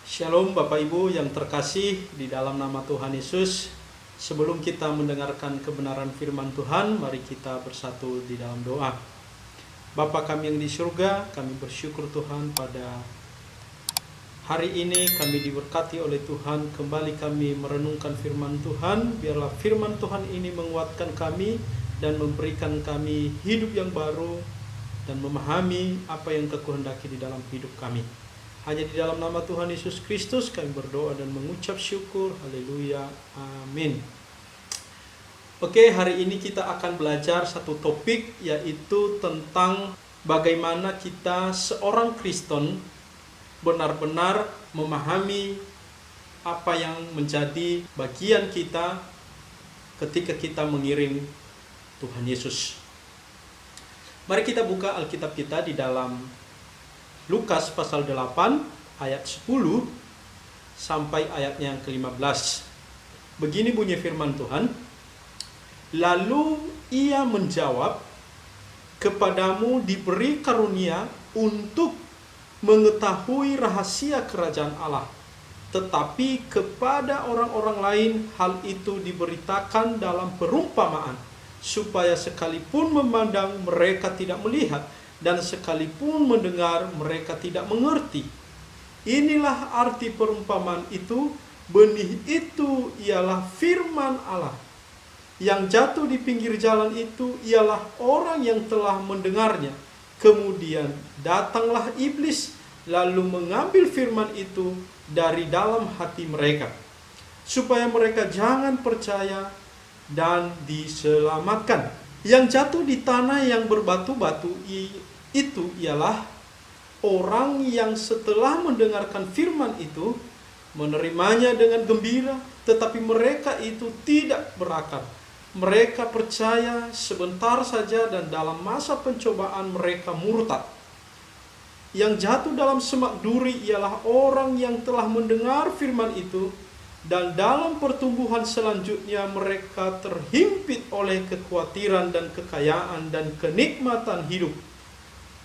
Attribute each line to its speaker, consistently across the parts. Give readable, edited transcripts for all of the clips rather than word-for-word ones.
Speaker 1: Shalom Bapak Ibu yang terkasih di dalam nama Tuhan Yesus. Sebelum kita mendengarkan kebenaran firman Tuhan, mari kita bersatu di dalam doa. Bapa kami yang di surga, kami bersyukur Tuhan pada hari ini kami diberkati oleh Tuhan. Kembali kami merenungkan firman Tuhan. Biarlah firman Tuhan ini menguatkan kami dan memberikan kami hidup yang baru dan memahami apa yang Kau kehendaki di dalam hidup kami. Hanya di dalam nama Tuhan Yesus Kristus kami berdoa dan mengucap syukur. Haleluya. Amin. Oke, hari ini kita akan belajar satu topik, yaitu tentang bagaimana kita seorang Kristen benar-benar memahami apa yang menjadi bagian kita ketika kita mengiring Tuhan Yesus. Mari kita buka Alkitab kita di dalam Lukas pasal 8 ayat 10 sampai ayatnya yang ke-15. Begini bunyi firman Tuhan. Lalu ia menjawab, kepadamu diberi karunia untuk mengetahui rahasia kerajaan Allah. Tetapi kepada orang-orang lain hal itu diberitakan dalam perumpamaan, supaya sekalipun memandang mereka tidak melihat, dan sekalipun mendengar mereka tidak mengerti. Inilah arti perumpamaan itu. Benih itu ialah firman Allah. Yang jatuh di pinggir jalan itu ialah orang yang telah mendengarnya. Kemudian datanglah iblis, lalu mengambil firman itu dari dalam hati mereka, supaya mereka jangan percaya dan diselamatkan. Yang jatuh di tanah yang berbatu-batu itu ialah orang yang setelah mendengarkan firman itu menerimanya dengan gembira, tetapi mereka itu tidak berakar. Mereka percaya sebentar saja dan dalam masa pencobaan mereka murtad. Yang jatuh dalam semak duri ialah orang yang telah mendengar firman itu, dan dalam pertumbuhan selanjutnya mereka terhimpit oleh kekhawatiran dan kekayaan dan kenikmatan hidup,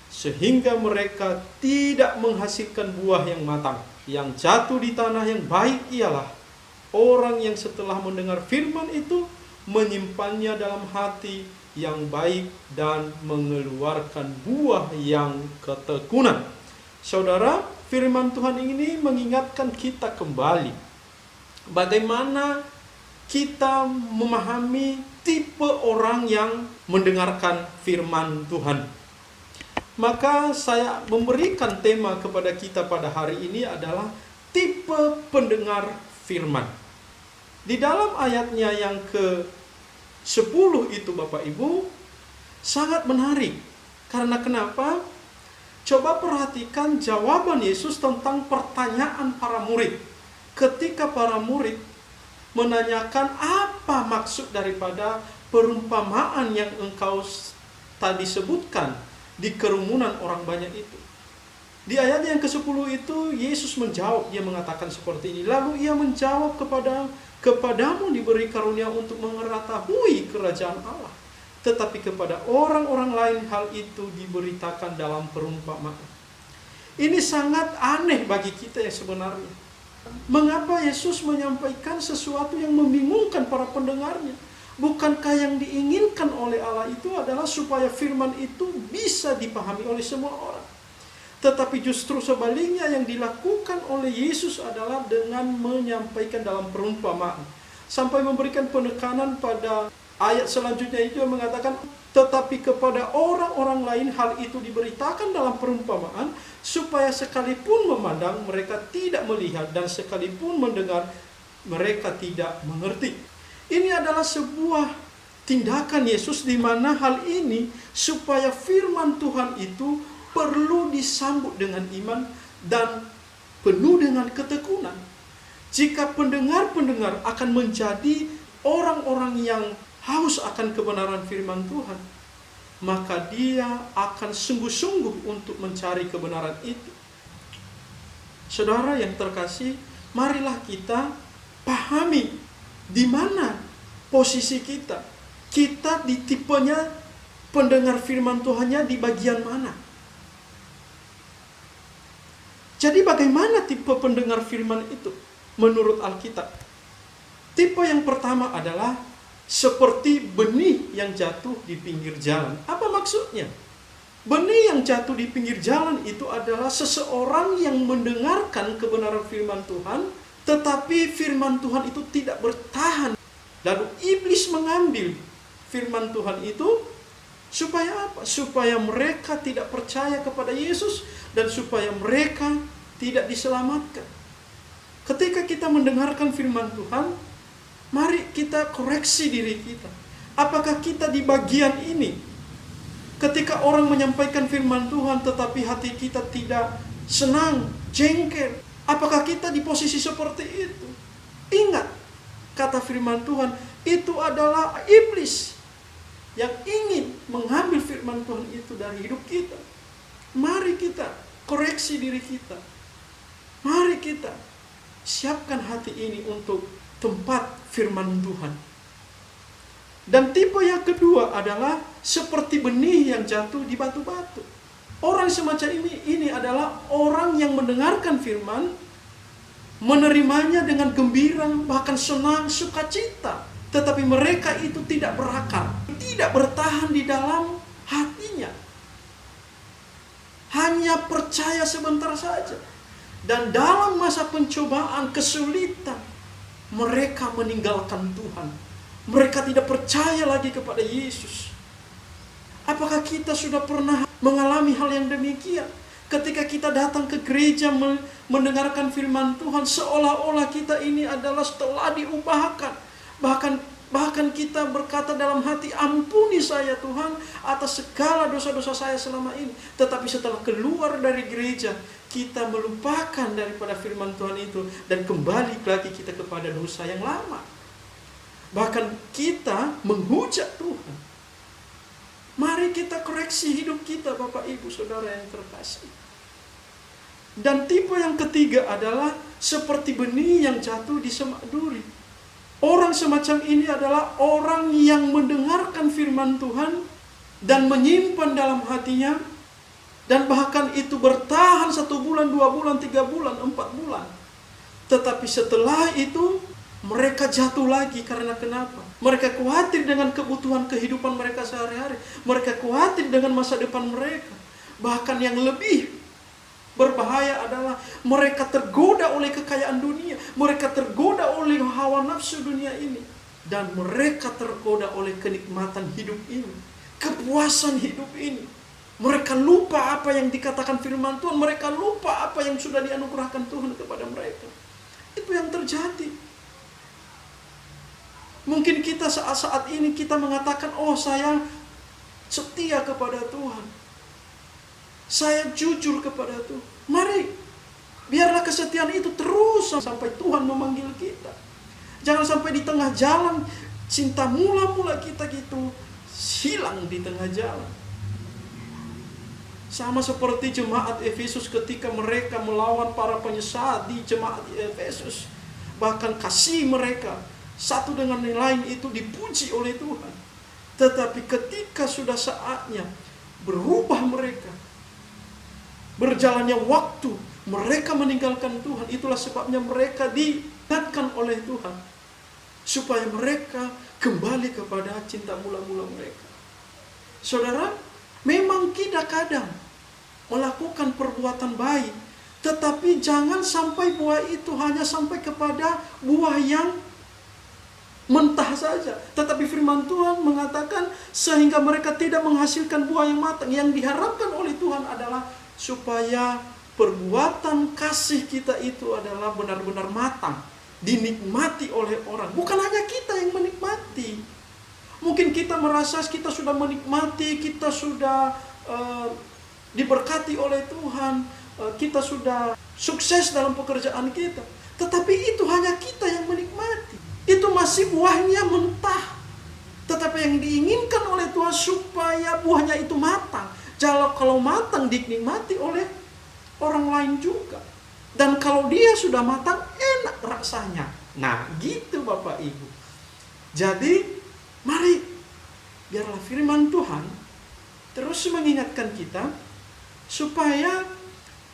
Speaker 1: sehingga mereka tidak menghasilkan buah yang matang. Yang jatuh di tanah yang baik ialah orang yang setelah mendengar firman itu menyimpannya dalam hati yang baik dan mengeluarkan buah yang ketekunan. Saudara, firman Tuhan ini mengingatkan kita kembali bagaimana kita memahami tipe orang yang mendengarkan firman Tuhan. Maka saya memberikan tema kepada kita pada hari ini adalah tipe pendengar firman. Di dalam ayatnya yang ke-10 itu Bapak Ibu, sangat menarik. Karena kenapa? Coba perhatikan jawaban Yesus tentang pertanyaan para murid. Ketika para murid menanyakan apa maksud daripada perumpamaan yang engkau tadi sebutkan di kerumunan orang banyak itu. Di ayat yang ke-10 itu Yesus menjawab, dia mengatakan seperti ini. Lalu ia menjawab, kepadamu diberi karunia untuk mengetahui kerajaan Allah. Tetapi kepada orang-orang lain hal itu diberitakan dalam perumpamaan. Ini sangat aneh bagi kita yang sebenarnya. Mengapa Yesus menyampaikan sesuatu yang membingungkan para pendengarnya? Bukankah yang diinginkan oleh Allah itu adalah supaya firman itu bisa dipahami oleh semua orang? Tetapi justru sebaliknya, yang dilakukan oleh Yesus adalah dengan menyampaikan dalam perumpamaan. Sampai memberikan penekanan pada ayat selanjutnya itu yang mengatakan, tetapi kepada orang-orang lain hal itu diberitakan dalam perumpamaan, supaya sekalipun memandang mereka tidak melihat, dan sekalipun mendengar mereka tidak mengerti. Ini adalah sebuah tindakan Yesus di mana hal ini supaya firman Tuhan itu perlu disambut dengan iman dan penuh dengan ketekunan. Jika pendengar-pendengar akan menjadi orang-orang yang haus akan kebenaran firman Tuhan, maka dia akan sungguh-sungguh untuk mencari kebenaran itu. Saudara yang terkasih, marilah kita pahami di mana posisi kita. Kita di tipenya pendengar firman Tuhannya di bagian mana. Jadi bagaimana tipe pendengar firman itu menurut Alkitab? Tipe yang pertama adalah seperti benih yang jatuh di pinggir jalan. Apa maksudnya? Benih yang jatuh di pinggir jalan itu adalah seseorang yang mendengarkan kebenaran firman Tuhan, tetapi firman Tuhan itu tidak bertahan. Lalu iblis mengambil firman Tuhan itu supaya apa? Supaya mereka tidak percaya kepada Yesus dan supaya mereka tidak diselamatkan. Ketika kita mendengarkan firman Tuhan, mari kita koreksi diri kita. Apakah kita di bagian ini? Ketika orang menyampaikan firman Tuhan tetapi hati kita tidak senang, jengkel, apakah kita di posisi seperti itu? Ingat, kata firman Tuhan, itu adalah iblis yang ingin mengambil firman Tuhan itu dari hidup kita. Mari kita koreksi diri kita. Mari kita siapkan hati ini untuk tempat firman Tuhan. Dan tipe yang kedua adalah seperti benih yang jatuh di batu-batu. Orang semacam ini adalah orang yang mendengarkan firman, menerimanya dengan gembira, bahkan senang, sukacita. Tetapi mereka itu tidak berakar, tidak bertahan di dalam hatinya. Hanya percaya sebentar saja. Dan dalam masa pencobaan, kesulitan, mereka meninggalkan Tuhan. Mereka tidak percaya lagi kepada Yesus. Apakah kita sudah pernah mengalami hal yang demikian? Ketika kita datang ke gereja mendengarkan firman Tuhan, seolah-olah kita ini adalah setelah diubahkan. Bahkan kita berkata dalam hati, ampuni saya Tuhan atas segala dosa-dosa saya selama ini. Tetapi setelah keluar dari gereja, kita melupakan daripada firman Tuhan itu dan kembali lagi kita kepada dosa yang lama. Bahkan kita menghujat Tuhan. Mari kita koreksi hidup kita, Bapak Ibu Saudara yang terkasih. Dan tipe yang ketiga adalah seperti benih yang jatuh di semak duri. Orang semacam ini adalah orang yang mendengarkan firman Tuhan dan menyimpan dalam hatinya, dan bahkan itu bertahan 1 bulan, 2 bulan, 3 bulan, 4 bulan. Tetapi setelah itu mereka jatuh lagi. Karena kenapa? Mereka khawatir dengan kebutuhan kehidupan mereka sehari-hari. Mereka khawatir dengan masa depan mereka. Bahkan yang lebih berbahaya adalah mereka tergoda oleh kekayaan dunia. Mereka tergoda oleh hawa nafsu dunia ini. Dan mereka tergoda oleh kenikmatan hidup ini, kepuasan hidup ini. Mereka lupa apa yang dikatakan firman Tuhan. Mereka lupa apa yang sudah dianugerahkan Tuhan kepada mereka. Itu yang terjadi. Mungkin kita saat ini kita mengatakan, oh saya setia kepada Tuhan, saya jujur kepada Tuhan. Mari, biarlah kesetiaan itu terus sampai Tuhan memanggil kita. Jangan sampai di tengah jalan, cinta mula-mula kita gitu hilang di tengah jalan. Sama seperti jemaat Efesus ketika mereka melawan para penyesat di jemaat Efesus. Bahkan kasih mereka satu dengan yang lain itu dipuji oleh Tuhan. Tetapi ketika sudah saatnya berubah mereka, berjalannya waktu, mereka meninggalkan Tuhan. Itulah sebabnya mereka diingatkan oleh Tuhan, supaya mereka kembali kepada cinta mula-mula mereka. Saudara, memang kita kadang melakukan perbuatan baik, tetapi jangan sampai buah itu hanya sampai kepada buah yang mentah saja. Tetapi firman Tuhan mengatakan sehingga mereka tidak menghasilkan buah yang matang. Yang diharapkan oleh Tuhan adalah supaya perbuatan kasih kita itu adalah benar-benar matang, dinikmati oleh orang. Bukan hanya kita yang menikmati. Mungkin kita merasa kita sudah menikmati, kita sudah diberkati oleh Tuhan, kita sudah sukses dalam pekerjaan kita. Tetapi itu hanya kita yang menikmati. Itu masih buahnya mentah. Tetapi yang diinginkan oleh Tuhan supaya buahnya itu matang. Kalau matang dinikmati oleh orang lain juga. Dan kalau dia sudah matang, enak rasanya. Nah, gitu Bapak Ibu. Jadi, mari biarlah firman Tuhan terus mengingatkan kita supaya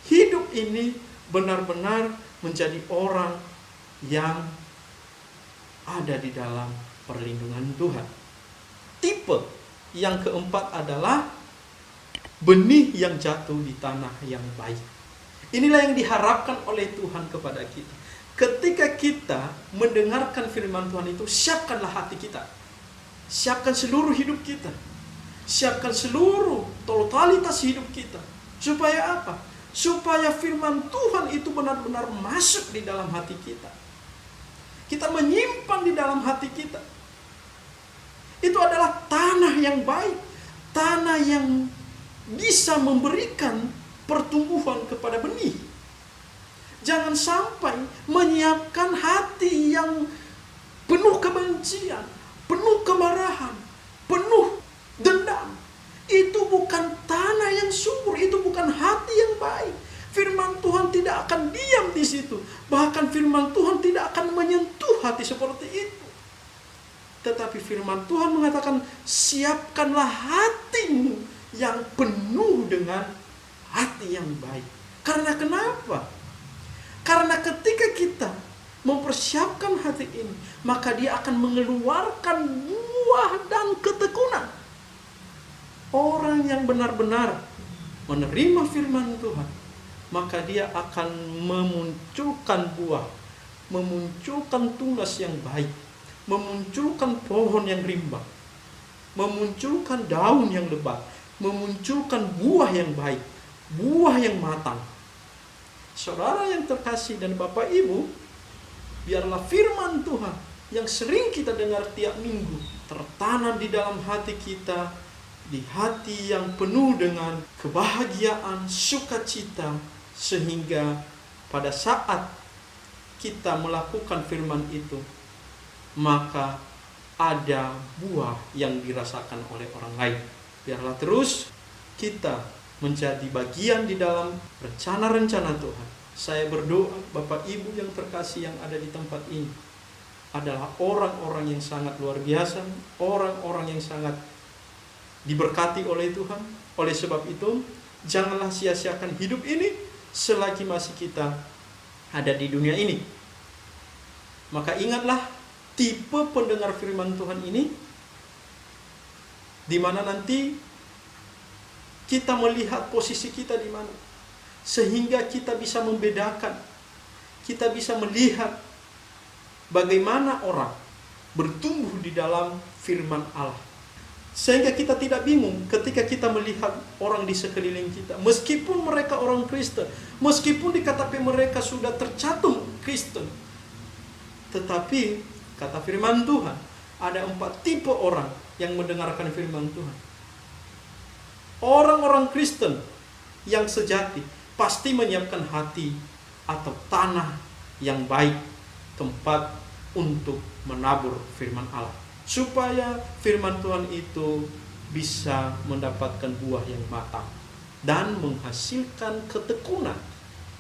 Speaker 1: hidup ini benar-benar menjadi orang yang ada di dalam perlindungan Tuhan. Tipe yang keempat adalah benih yang jatuh di tanah yang baik. Inilah yang diharapkan oleh Tuhan kepada kita. Ketika kita mendengarkan firman Tuhan itu, siapkanlah hati kita. Siapkan seluruh hidup kita. Siapkan seluruh totalitas hidup kita. Supaya apa? Supaya firman Tuhan itu benar-benar masuk di dalam hati kita. Kita menyimpan di dalam hati kita. Itu adalah tanah yang baik. Tanah yang bisa memberikan pertumbuhan kepada benih. Jangan sampai menyiapkan hati yang penuh kebencian, penuh kemarahan, penuh dendam. Itu bukan tanah yang subur, itu bukan hati yang baik. Firman Tuhan tidak akan diam di situ. Bahkan firman Tuhan tidak akan menyentuh hati seperti itu. Tetapi firman Tuhan mengatakan, siapkanlah hatimu yang penuh dengan hati yang baik. Karena kenapa? Karena ketika kita mempersiapkan hati ini, maka dia akan mengeluarkan buah dan ketekunan. Orang yang benar-benar menerima firman Tuhan, maka dia akan memunculkan buah, memunculkan tunas yang baik, memunculkan pohon yang rimbang, memunculkan daun yang lebat, memunculkan buah yang baik, buah yang matang. Saudara yang terkasih dan Bapak Ibu, biarlah firman Tuhan yang sering kita dengar tiap minggu tertanam di dalam hati kita, di hati yang penuh dengan kebahagiaan, sukacita, sehingga pada saat kita melakukan firman itu, maka ada buah yang dirasakan oleh orang lain. Biarlah terus kita menjadi bagian di dalam rencana-rencana Tuhan. Saya berdoa Bapak Ibu yang terkasih yang ada di tempat ini adalah orang-orang yang sangat luar biasa, orang-orang yang sangat diberkati oleh Tuhan. Oleh sebab itu, janganlah sia-siakan hidup ini selagi masih kita ada di dunia ini. Maka ingatlah tipe pendengar firman Tuhan ini, di mana nanti kita melihat posisi kita di mana, sehingga kita bisa membedakan, kita bisa melihat bagaimana orang bertumbuh di dalam firman Allah. Sehingga kita tidak bingung ketika kita melihat orang di sekeliling kita, meskipun mereka orang Kristen, meskipun di KTP mereka sudah tercantum Kristen, tetapi kata firman Tuhan, ada 4 tipe orang yang mendengarkan firman Tuhan. Orang-orang Kristen yang sejati pasti menyiapkan hati atau tanah yang baik, tempat untuk menabur firman Allah, supaya firman Tuhan itu bisa mendapatkan buah yang matang dan menghasilkan ketekunan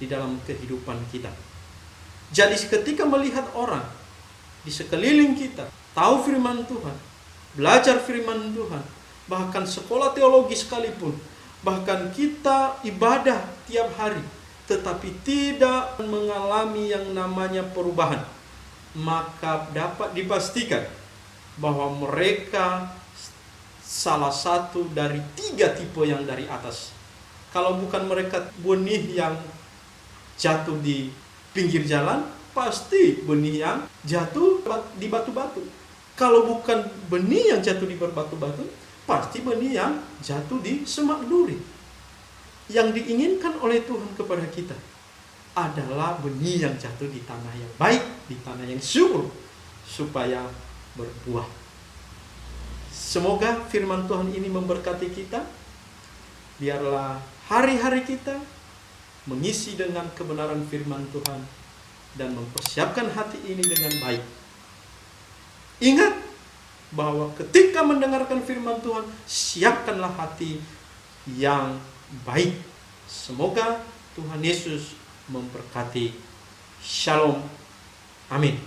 Speaker 1: di dalam kehidupan kita. Jadi ketika melihat orang di sekeliling kita tahu firman Tuhan, belajar firman Tuhan, bahkan sekolah teologi sekalipun, bahkan kita ibadah tiap hari, tetapi tidak mengalami yang namanya perubahan, maka dapat dipastikan bahwa mereka salah satu dari 3 tipe yang dari atas. Kalau bukan mereka benih yang jatuh di pinggir jalan, pasti benih yang jatuh di batu-batu. Kalau bukan benih yang jatuh di batu-batu, pasti benih yang jatuh di semak duri. Yang diinginkan oleh Tuhan kepada kita adalah benih yang jatuh di tanah yang baik, di tanah yang subur, supaya berbuah. Semoga firman Tuhan ini memberkati kita. Biarlah hari-hari kita mengisi dengan kebenaran firman Tuhan dan mempersiapkan hati ini dengan baik. Ingat bahwa ketika mendengarkan firman Tuhan, siapkanlah hati yang baik. Semoga Tuhan Yesus memberkati. Shalom. Amin.